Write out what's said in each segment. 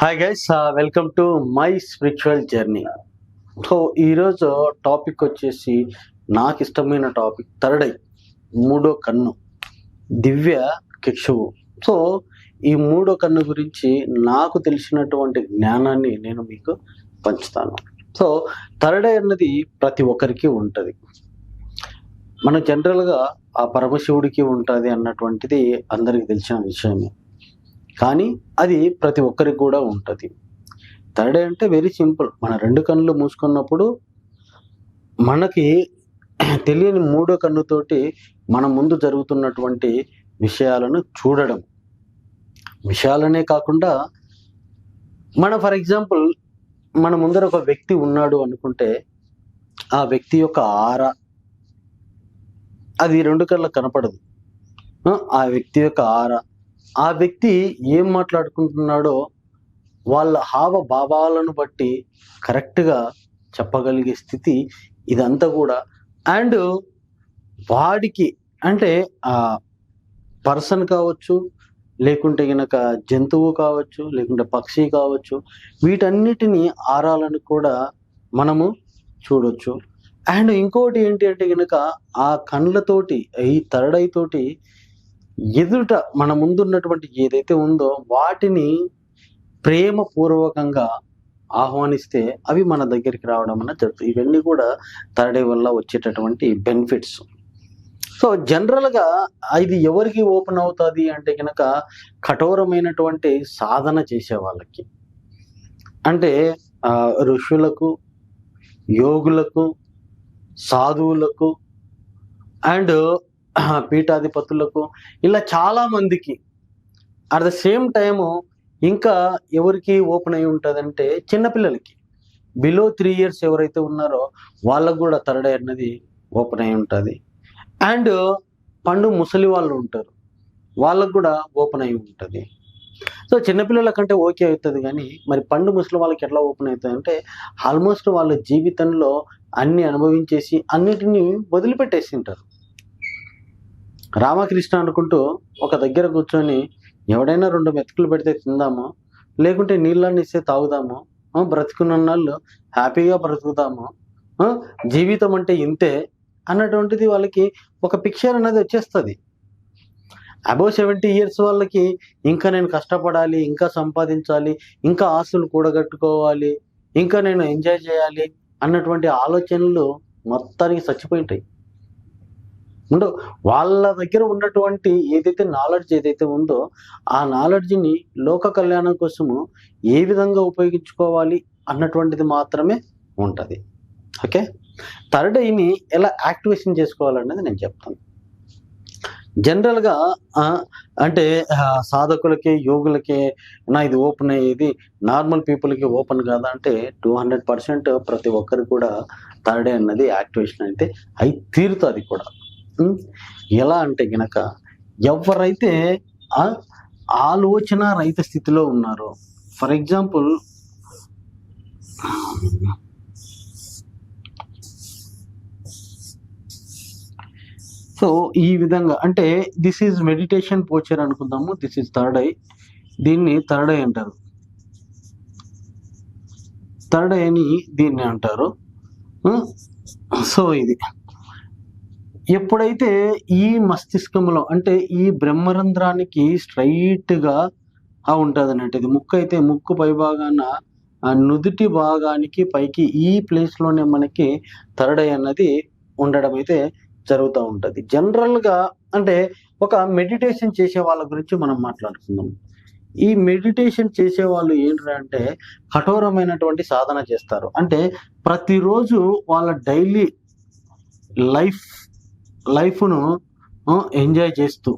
Hi guys, welcome to my spiritual journey. So ఈరోజు topic వచ్చేసి నాకు ఇష్టమైన టాపిక్ థర్డ్ ఐ, మూడో కన్ను, దివ్య కిక్షువు. సో ఈ మూడో కన్ను గురించి నాకు తెలిసినటువంటి జ్ఞానాన్ని నేను మీకు పంచుతాను. సో థర్డ్ ఐ అన్నది ప్రతి ఒక్కరికి ఉంటుంది. మన జనరల్గా ఆ పరమశివుడికి ఉంటుంది అన్నటువంటిది అందరికి తెలిసిన విషయమే. కానీ అది ప్రతి ఒక్కరికి కూడా ఉంటుంది. థర్డ్ ఐ అంటే వెరీ సింపుల్. మన రెండు కన్నులు మూసుకున్నప్పుడు మనకి తెలియని మూడో కన్నుతోటి మన ముందు జరుగుతున్నటువంటి విషయాలను చూడడం. విషయాలనే కాకుండా ఫర్ ఎగ్జాంపుల్ మన ముందర ఒక వ్యక్తి ఉన్నాడు అనుకుంటే ఆ వ్యక్తి యొక్క ఆరా అది రెండు కళ్ళకు కనపడదు. ఆ వ్యక్తి యొక్క ఆరా, ఆ వ్యక్తి ఏం మాట్లాడుకుంటున్నాడో వాళ్ళ హావభావాలను బట్టి కరెక్ట్గా చెప్పగలిగే స్థితి ఇదంతా కూడా. అండ్ వాడికి అంటే ఆ పర్సన్ కావచ్చు, లేకుంటే గనక జంతువు కావచ్చు, లేకుంటే పక్షి కావచ్చు, వీటన్నిటిని ఆరాలను కూడా మనము చూడొచ్చు. అండ్ ఇంకోటి ఏంటి అంటే గనక ఆ కళ్ళతోటి, ఈ థర్డ్ ఐ తోటి ఎదుట మన ముందున్నటువంటి ఏదైతే ఉందో వాటిని ప్రేమపూర్వకంగా ఆహ్వానిస్తే అవి మన దగ్గరికి రావడం అన్న జరుగుతుంది. ఇవన్నీ కూడా థర్డ్ ఐ వల్ల వచ్చేటటువంటి బెనిఫిట్స్. సో జనరల్గా ఇది ఎవరికి ఓపెన్ అవుతుంది అంటే కనుక కఠోరమైనటువంటి సాధన చేసే వాళ్ళకి, అంటే ఋషులకు, యోగులకు, సాధువులకు అండ్ పీఠాధిపతులకు, ఇలా చాలా మందికి. అట్ ద సేమ్ టైము ఇంకా ఎవరికి ఓపెన్ అయి ఉంటుందంటే చిన్నపిల్లలకి, బిలో 3 years ఎవరైతే ఉన్నారో వాళ్ళకు కూడా థర్డ్ ఐ అన్నది ఓపెన్ అయి ఉంటుంది. అండ్ పండు ముసలి వాళ్ళు ఉంటారు, వాళ్ళకు కూడా ఓపెన్ అయి ఉంటుంది. సో చిన్నపిల్లల కంటే ఓకే అవుతుంది, కానీ మరి పండు ముసలి వాళ్ళకి ఎట్లా ఓపెన్ అవుతుంది అంటే ఆల్మోస్ట్ వాళ్ళ జీవితంలో అన్ని అనుభవించేసి అన్నిటినీ వదిలిపెట్టేసి ఉంటారు. రామకృష్ణ అనుకుంటూ ఒక దగ్గర కూర్చొని ఎవడైనా 2 మెతుకులు పెడితే తిందాము, లేకుంటే నీళ్ళని ఇస్తే తాగుదాము, బ్రతుకున్నన్నాళ్ళు హ్యాపీగా బ్రతుకుతాము, జీవితం అంటే ఇంతే అన్నటువంటిది వాళ్ళకి ఒక పిక్చర్ అనేది వచ్చేస్తుంది. అబౌవ్ 70 years వాళ్ళకి ఇంకా నేను కష్టపడాలి, ఇంకా సంపాదించాలి, ఇంకా ఆస్తులు కూడగట్టుకోవాలి, ఇంకా నేను ఎంజాయ్ చేయాలి అన్నటువంటి ఆలోచనలు మొత్తానికి చచ్చిపోయింటాయి. ఉండవు. వాళ్ళ దగ్గర ఉన్నటువంటి ఏదైతే నాలెడ్జ్ ఏదైతే ఉందో ఆ నాలెడ్జ్ని లోక కళ్యాణం కోసము ఏ విధంగా ఉపయోగించుకోవాలి అన్నటువంటిది మాత్రమే ఉంటుంది. ఓకే, థర్డ్ ఐని ఎలా యాక్టివేషన్ చేసుకోవాలనేది నేను చెప్తాను. జనరల్గా అంటే సాధకులకి, యోగులకి నా ఇది ఓపెన్ అయ్యేది, నార్మల్ పీపుల్కి ఓపెన్ కాదా అంటే 200% ప్రతి ఒక్కరికి కూడా థర్డ్ ఐ అన్నది యాక్టివేషన్ అయితే అయి తీరుతుంది కూడా. ఎలా అంటే గనక ఎవరైతే ఆలోచన రహిత స్థితిలో ఉన్నారో, ఫర్ ఎగ్జాంపుల్ సో ఈ విధంగా అంటే దిస్ ఈజ్ మెడిటేషన్ పోచర్ అనుకుందాము. This is third I. దీన్ని థర్డ్ ఐ అంటారు. థర్డ్ ఐ అని దీన్ని అంటారు. సో ఇది ఎప్పుడైతే ఈ మస్తిష్కంలో అంటే ఈ బ్రహ్మరంధ్రానికి స్ట్రైట్గా ఉంటుంది అన్నట్టు, ఇది ముక్కు అయితే ముక్కు పై భాగాన నుదుటి భాగానికి పైకి ఈ ప్లేస్లోనే మనకి థర్డ్ ఐ అన్నది ఉండడం అయితే జరుగుతూ ఉంటుంది. జనరల్గా అంటే ఒక మెడిటేషన్ చేసే వాళ్ళ గురించి మనం మాట్లాడుకుందాం. ఈ మెడిటేషన్ చేసే వాళ్ళు ఏంటంటే కఠోరమైనటువంటి సాధన చేస్తారు. అంటే ప్రతిరోజు వాళ్ళ డైలీ లైఫ్ను ఎంజాయ్ చేస్తూ,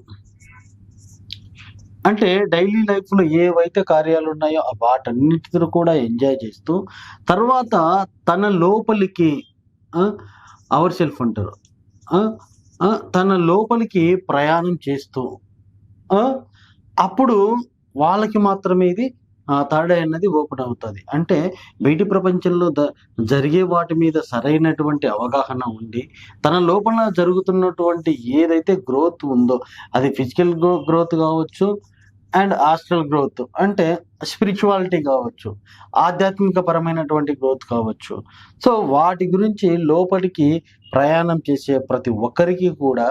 అంటే డైలీ లైఫ్లో ఏవైతే కార్యాలు ఉన్నాయో వాటన్నిటిని కూడా ఎంజాయ్ చేస్తూ, తర్వాత తన లోపలికి అవర్ సెల్ఫ్ అంటారు, తన లోపలికి ప్రయాణం చేస్తూ అప్పుడు వాళ్ళకి మాత్రమే ఇది థర్డ్ ఐ అన్నది ఓపెన్ అవుతుంది. అంటే బయటి ప్రపంచంలో జరిగే వాటి మీద సరైనటువంటి అవగాహన ఉండి తన లోపల జరుగుతున్నటువంటి ఏదైతే గ్రోత్ ఉందో అది ఫిజికల్ గ్రోత్ కావచ్చు, అండ్ ఆస్ట్రల్ గ్రోత్ అంటే స్పిరిచువాలిటీ కావచ్చు, ఆధ్యాత్మిక పరమైనటువంటి గ్రోత్ కావచ్చు. సో వాటి గురించి లోపలికి ప్రయాణం చేసే ప్రతి ఒక్కరికి కూడా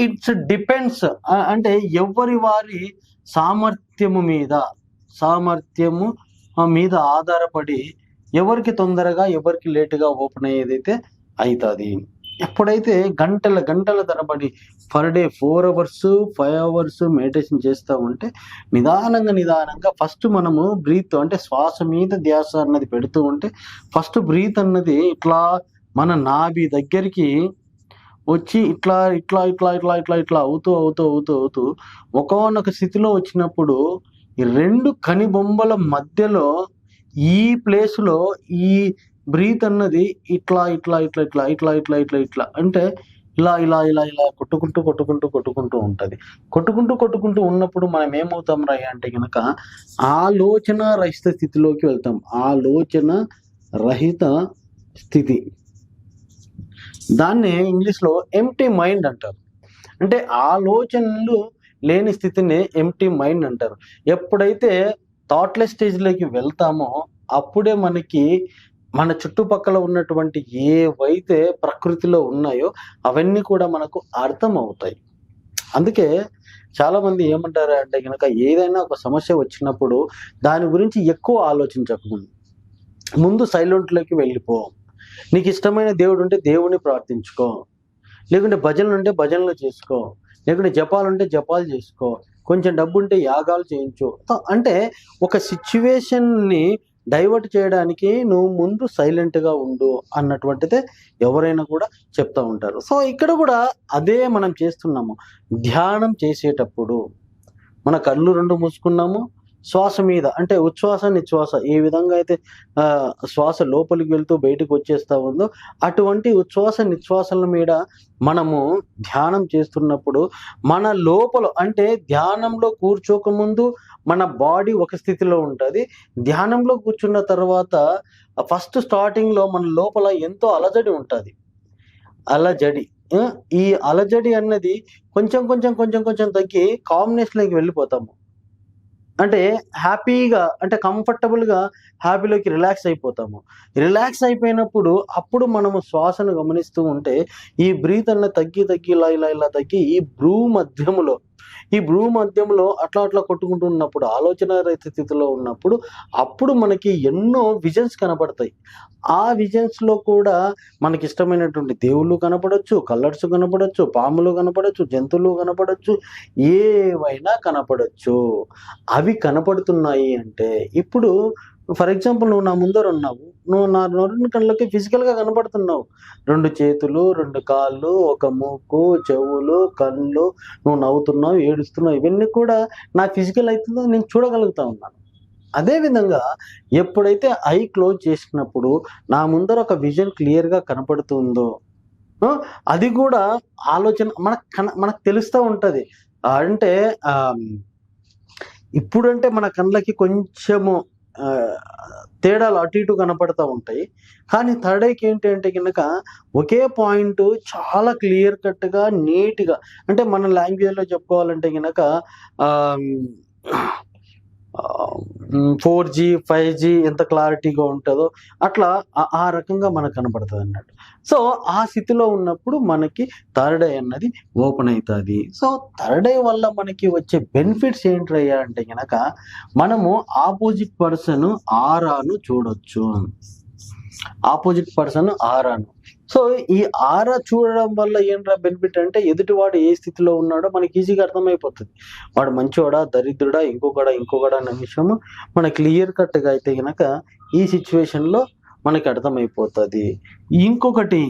ఇట్స్ డిపెండ్స్, అంటే ఎవరి వారి సామర్థ్యము మీద ఆధారపడి ఎవరికి తొందరగా ఎవరికి లేటుగా ఓపెన్ అయ్యేదైతే అవుతుంది. ఎప్పుడైతే గంటల తరబడి per day 4 hours 5 hours meditation చేస్తూ ఉంటే నిదానంగా ఫస్ట్ మనము బ్రీత్ అంటే శ్వాస మీద ధ్యాస అన్నది పెడుతూ ఉంటే ఫస్ట్ బ్రీత్ అన్నది ఇట్లా మన నాభి దగ్గరికి వచ్చి ఇట్లా ఇట్లా ఇట్లా ఇట్లా ఇట్లా ఇట్లా అవుతూ ఒకనొక స్థితిలో వచ్చినప్పుడు ఈ 2 కనుబొమ్మల మధ్యలో ఈ ప్లేస్లో ఈ బ్రీత్ అన్నది ఇట్లా ఇట్లా ఇట్లా ఇట్లా ఇట్లా ఇట్లా ఇట్లా ఇట్లా అంటే ఇలా కొట్టుకుంటూ ఉంటుంది. కొట్టుకుంటూ ఉన్నప్పుడు మనం ఏమవుతాం రా అంటే కనుక ఆలోచన రహిత స్థితిలోకి వెళ్తాం. ఆలోచన రహిత స్థితి, దాన్నే ఇంగ్లీష్లో ఎంప్టీ మైండ్ అంటారు. అంటే ఆలోచనలు లేని స్థితిని ఎంప్టీ మైండ్ అంటారు. ఎప్పుడైతే థాట్లెస్ స్టేజ్లోకి వెళ్తామో అప్పుడే మనకి మన చుట్టుపక్కల ఉన్నటువంటి ఏవైతే ప్రకృతిలో ఉన్నాయో అవన్నీ కూడా మనకు అర్థం అవుతాయి. అందుకే చాలా మంది ఏమంటారు అంటే కనుక ఏదైనా ఒక సమస్య వచ్చినప్పుడు దాని గురించి ఎక్కువ ఆలోచించకముందు ముందు సైలెంట్లోకి వెళ్ళిపో. నీకు ఇష్టమైన దేవుడు ఉంటే దేవుని ప్రార్థించుకో, లేకుంటే భజనలు ఉంటే భజనలు చేసుకో, లేకుంటే జపాలు ఉంటే జపాలు చేసుకో, కొంచెం డబ్బు ఉంటే యాగాలు చేయించు. అంటే ఒక సిచ్యువేషన్ని డైవర్ట్ చేయడానికి నువ్వు ముందు సైలెంట్గా ఉండు అన్నటువంటిదే ఎవరైనా కూడా చెప్తూ ఉంటారు. సో ఇక్కడ కూడా అదే మనం చేస్తున్నాము. ధ్యానం చేసేటప్పుడు మన కళ్ళు 2 మూసుకున్నాము, శ్వాస మీద అంటే ఉచ్ఛ్వాస నిశ్వాస ఏ విధంగా అయితే శ్వాస లోపలికి వెళ్తూ బయటకు వచ్చేస్తా ఉందో అటువంటి ఉచ్ఛ్వాస నిశ్వాసాల మీద మనము ధ్యానం చేస్తున్నప్పుడు మన లోపల అంటే ధ్యానంలో కూర్చోకముందు మన బాడీ ఒక స్థితిలో ఉంటుంది. ధ్యానంలో కూర్చున్న తర్వాత ఫస్ట్ స్టార్టింగ్లో మన లోపల ఎంతో అలజడి ఉంటుంది. ఈ అలజడి అన్నది కొంచెం తగ్గి కాంబినేషన్లోకి వెళ్ళిపోతాము. అంటే హ్యాపీగా అంటే కంఫర్టబుల్గా హ్యాపీలోకి రిలాక్స్ అయిపోతాము. రిలాక్స్ అయిపోయినప్పుడు అప్పుడు మనము శ్వాసను గమనిస్తూ ఉంటే ఈ బ్రీత్ అన్న తగ్గి ఇలా తగ్గి ఈ భ్రూ మధ్యంలో అట్లా కొట్టుకుంటూ ఉన్నప్పుడు ఆలోచన రహిత స్థితిలో ఉన్నప్పుడు అప్పుడు మనకి ఎన్నో విజన్స్ కనపడతాయి. ఆ విజన్స్ లో కూడా మనకి ఇష్టమైనటువంటి దేవుళ్ళు కనపడచ్చు, కలర్స్ కనపడచ్చు, పాములు కనపడచ్చు, జంతువులు కనపడచ్చు, ఏవైనా కనపడచ్చు. అవి కనపడుతున్నాయి అంటే ఇప్పుడు ఫర్ ఎగ్జాంపుల్ నువ్వు నా ముందర ఉన్నావు, నువ్వు నా 2 కళ్ళకి ఫిజికల్గా కనపడుతున్నావు. 2 చేతులు, 2 కాళ్ళు, ఒక మూకు, చెవులు, కళ్ళు, నువ్వు నవ్వుతున్నావు, ఏడుస్తున్నావు, ఇవన్నీ కూడా నా ఫిజికల్ అవుతుందో నేను చూడగలుగుతా ఉన్నాను. అదేవిధంగా ఎప్పుడైతే ఐ క్లోజ్ చేసినప్పుడు నా ముందర ఒక విజన్ క్లియర్గా కనపడుతుందో అది కూడా ఆలోచన మనకు తెలుస్తూ ఉంటుంది. అంటే ఇప్పుడంటే మన కళ్ళకి కొంచెము తేడాలు అటు ఇటు కనపడతా ఉంటాయి. కానీ థర్డ్ ఐకి ఏంటి అంటే కనుక ఒకే పాయింట్ చాలా క్లియర్ కట్గా నీట్గా, అంటే మన లాంగ్వేజ్లో చెప్పుకోవాలంటే కనుక 4G 5G ఎంత క్లారిటీగా ఉంటుందో అట్లా ఆ రకంగా మనకు కనపడుతుంది అన్నట్టు. సో ఆ స్థితిలో ఉన్నప్పుడు మనకి థర్డ్ ఐ అన్నది ఓపెన్ అవుతుంది. సో థర్డ్ ఐ వల్ల మనకి వచ్చే బెనిఫిట్స్ ఏంటయ్యా అంటే కనుక మనము ఆపోజిట్ పర్సన్ ఆరాను చూడొచ్చు. సో ఈ ఆరా చూడడం వల్ల ఏంట్రా బెనిఫిట్ అంటే ఎదుటివాడు ఏ స్థితిలో ఉన్నాడో మనకి ఈజీగా అర్థమైపోతుంది. వాడు మంచివాడా, దరిద్రుడా, ఇంకొకడా అన్న విషయము మన క్లియర్ కట్గా అయితే కనుక ఈ సిచ్యువేషన్లో మనకి అర్థమైపోతుంది. ఇంకొకటి,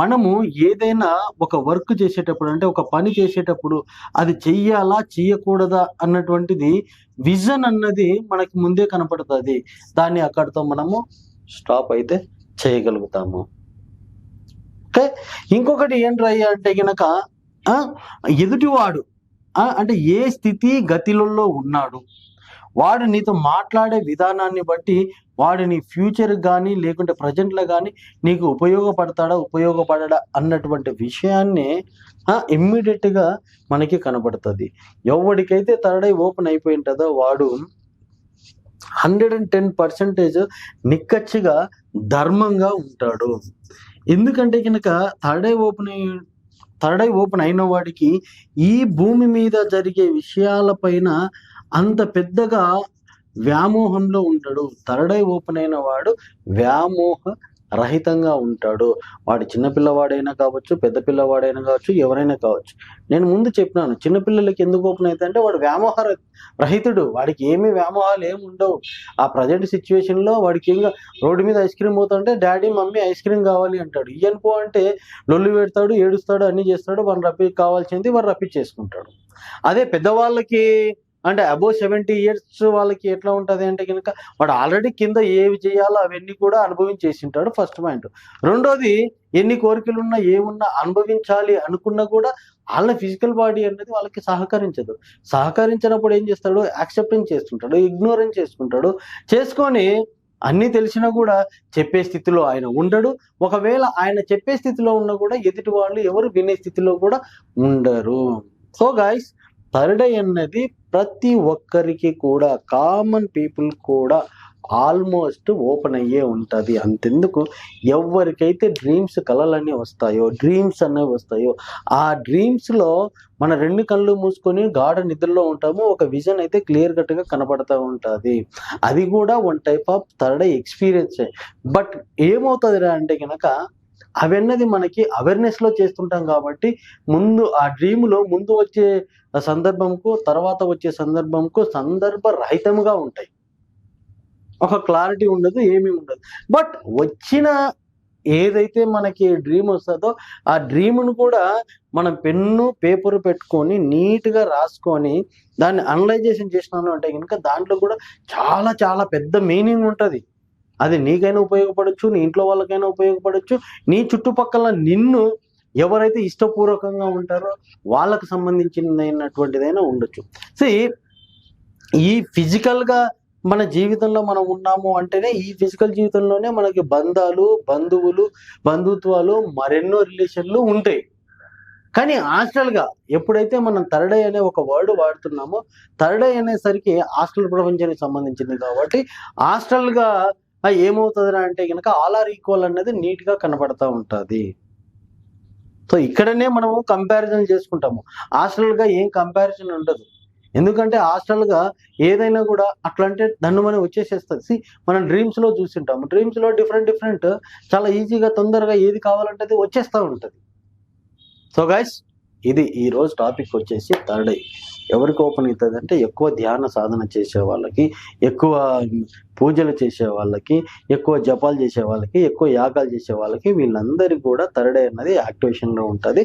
మనము ఏదైనా ఒక వర్క్ చేసేటప్పుడు అంటే ఒక పని చేసేటప్పుడు అది చెయ్యాలా చేయకూడదా అన్నటువంటిది విజన్ అన్నది మనకి ముందే కనపడుతుంది. దాన్ని అక్కడితో మనము స్టాప్ అయితే చేయగలుగుతాము. ఓకే, ఇంకొకటి ఏంటయ్యా అంటే కనుక ఎదుటివాడు అంటే ఏ స్థితి గతిలో ఉన్నాడు, వాడు నీతో మాట్లాడే విధానాన్ని బట్టి వాడు నీ ఫ్యూచర్ కానీ లేకుంటే ప్రజెంట్లో కానీ నీకు ఉపయోగపడడా అన్నటువంటి విషయాన్ని ఇమ్మీడియట్గా మనకి కనబడుతుంది. ఎవరికైతే థర్డ్ ఐ ఓపెన్ అయిపోయి ఉంటుందో వాడు 110% నిక్కచ్చిగా ధర్మంగా ఉంటాడు. ఎందుకంటే కనుక థర్డ్ ఐ ఓపెన్ అయిన వాడికి ఈ భూమి మీద జరిగే విషయాలపైన అంత పెద్దగా వ్యామోహంలో ఉంటాడు. థర్డ్ ఐ ఓపెన్ అయిన వాడు వ్యామోహ రహితంగా ఉంటాడు. వాడు చిన్నపిల్లవాడైనా కావచ్చు, పెద్ద పిల్లవాడైనా కావచ్చు, ఎవరైనా కావచ్చు. నేను ముందు చెప్పినాను, చిన్నపిల్లలకి ఎందుకు ఓపెన్ అవుతాయంటే వాడు వ్యామోహ రహితుడు. వాడికి ఏమీ వ్యామోహాలు ఏమి ఉండవు. ఆ ప్రజెంట్ సిచ్యువేషన్లో వాడికి ఇంకా రోడ్డు మీద ఐస్ క్రీమ్ పోతుంటే డాడీ మమ్మీ ఐస్ క్రీమ్ కావాలి అంటాడు. ఇయ్యను పో అంటే లొల్లు పెడతాడు, ఏడుస్తాడు, అన్నీ చేస్తాడు. వాడు కావాల్సింది వాడు రప్పించేసుకుంటాడు. అదే పెద్దవాళ్ళకి అంటే అబోవ్ 70 years వాళ్ళకి ఎట్లా ఉంటుంది అంటే కనుక వాడు ఆల్రెడీ కింద ఏవి చేయాలో అవన్నీ కూడా అనుభవించేసి ఉంటాడు. First point. రెండోది, ఎన్ని కోరికలు ఉన్నా ఏమున్నా అనుభవించాలి అనుకున్నా కూడా వాళ్ళ ఫిజికల్ బాడీ అనేది వాళ్ళకి సహకరించదు. సహకరించినప్పుడు ఏం చేస్తాడు? యాక్సెప్టెన్స్ చేస్తుంటాడు, ఇగ్నోరెన్స్ చేసుకుంటాడు. చేసుకొని అన్నీ తెలిసినా కూడా చెప్పే స్థితిలో ఆయన ఉండడు. ఒకవేళ ఆయన చెప్పే స్థితిలో ఉన్నా కూడా ఎదుటి వాళ్ళు ఎవరు వినే స్థితిలో కూడా ఉండరు. సో గైస్, థర్డ్ ఐ అన్నది ప్రతి ఒక్కరికి కూడా, కామన్ పీపుల్ కూడా ఆల్మోస్ట్ ఓపెన్ అయ్యే ఉంటుంది. అంతెందుకు, ఎవరికైతే డ్రీమ్స్ కళలన్నీ వస్తాయో, డ్రీమ్స్ అనేవి వస్తాయో, ఆ డ్రీమ్స్లో మన 2 కళ్ళు మూసుకొని గాఢ నిద్రలో ఉంటాము. ఒక విజన్ అయితే క్లియర్ కట్గా కనపడుతూ ఉంటుంది. అది కూడా one type of third eye ఎక్స్పీరియన్సే. బట్ ఏమవుతుంది అంటే కనుక అవన్నది మనకి అవేర్నెస్లో చేస్తుంటాం కాబట్టి ముందు ఆ డ్రీమ్లో ముందు వచ్చే సందర్భంకు తర్వాత వచ్చే సందర్భంకు సందర్భరహితంగా ఉంటాయి. ఒక క్లారిటీ ఉండదు, ఏమీ ఉండదు. బట్ వచ్చిన ఏదైతే మనకి డ్రీమ్ వస్తుందో ఆ డ్రీమ్ను కూడా మనం పెన్ను పేపర్ పెట్టుకొని నీట్గా రాసుకొని దాన్ని అనలైజేషన్ చేసినాను అంటే కనుక దాంట్లో కూడా చాలా చాలా పెద్ద మీనింగ్ ఉంటుంది. అది నీకైనా ఉపయోగపడచ్చు, నీ ఇంట్లో వాళ్ళకైనా ఉపయోగపడచ్చు, నీ చుట్టుపక్కల నిన్ను ఎవరైతే ఇష్టపూర్వకంగా ఉంటారో వాళ్ళకు సంబంధించినటువంటిదైనా ఉండొచ్చు. సో ఈ ఫిజికల్గా మన జీవితంలో మనం ఉన్నాము అంటేనే ఈ ఫిజికల్ జీవితంలోనే మనకి బంధాలు, బంధువులు, బంధుత్వాలు, మరెన్నో రిలేషన్లు ఉంటాయి. కానీ హాస్టల్గా ఎప్పుడైతే మనం థర్డ్ ఐ అనే ఒక వర్డ్ వాడుతున్నామో, థర్డ్ ఐ అనేసరికి హాస్టల్ ప్రపంచానికి సంబంధించింది కాబట్టి హాస్టల్గా ఏమవుతుంది అంటే కనుక ఆల్ ఆర్ ఈక్వల్ అనేది నీట్గా కనబడతా ఉంటుంది. సో ఇక్కడనే మనము కంపారిజన్ చేసుకుంటాము. హాస్టల్గా ఏం కంపారిజన్ ఉండదు. ఎందుకంటే హాస్టల్గా ఏదైనా కూడా అట్లా అంటే దాన్ని మనం వచ్చేసేస్తుంది. మనం డ్రీమ్స్లో చూసింటాము. డ్రీమ్స్లో డిఫరెంట్ చాలా ఈజీగా తొందరగా ఏది కావాలంటే అది వచ్చేస్తూ ఉంటుంది. సో గైస్, ఇది ఈరోజు టాపిక్ వచ్చేసి థర్డ్ ఐ. ఎవరికి ఓపెన్ అవుతుంది అంటే ఎక్కువ ధ్యాన సాధన చేసే వాళ్ళకి, ఎక్కువ పూజలు చేసే వాళ్ళకి, ఎక్కువ జపాలు చేసే వాళ్ళకి, ఎక్కువ యాగాలు చేసే వాళ్ళకి, వీళ్ళందరికీ కూడా థర్డ్ ఐ అన్నది యాక్టివేషన్లో ఉంటుంది.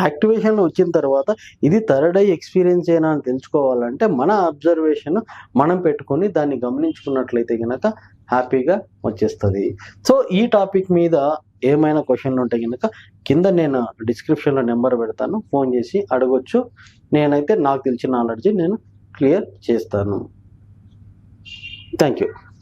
యాక్టివేషన్లో వచ్చిన తర్వాత ఇది థర్డ్ ఐ ఎక్స్పీరియన్స్ అయినా అని తెలుసుకోవాలంటే మన అబ్జర్వేషన్ మనం పెట్టుకొని దాన్ని గమనించుకున్నట్లయితే కనుక హ్యాపీగా వచ్చేస్తుంది. సో ఈ టాపిక్ మీద ఏమైనా క్వశ్చన్లు ఉంటే కనుక కింద నేను డిస్క్రిప్షన్లో నెంబర్ పెడతాను, ఫోన్ చేసి అడగొచ్చు. నేనైతే నాకు తెలిసిన నాలెడ్జ్ నేను క్లియర్ చేస్తాను. Thank you.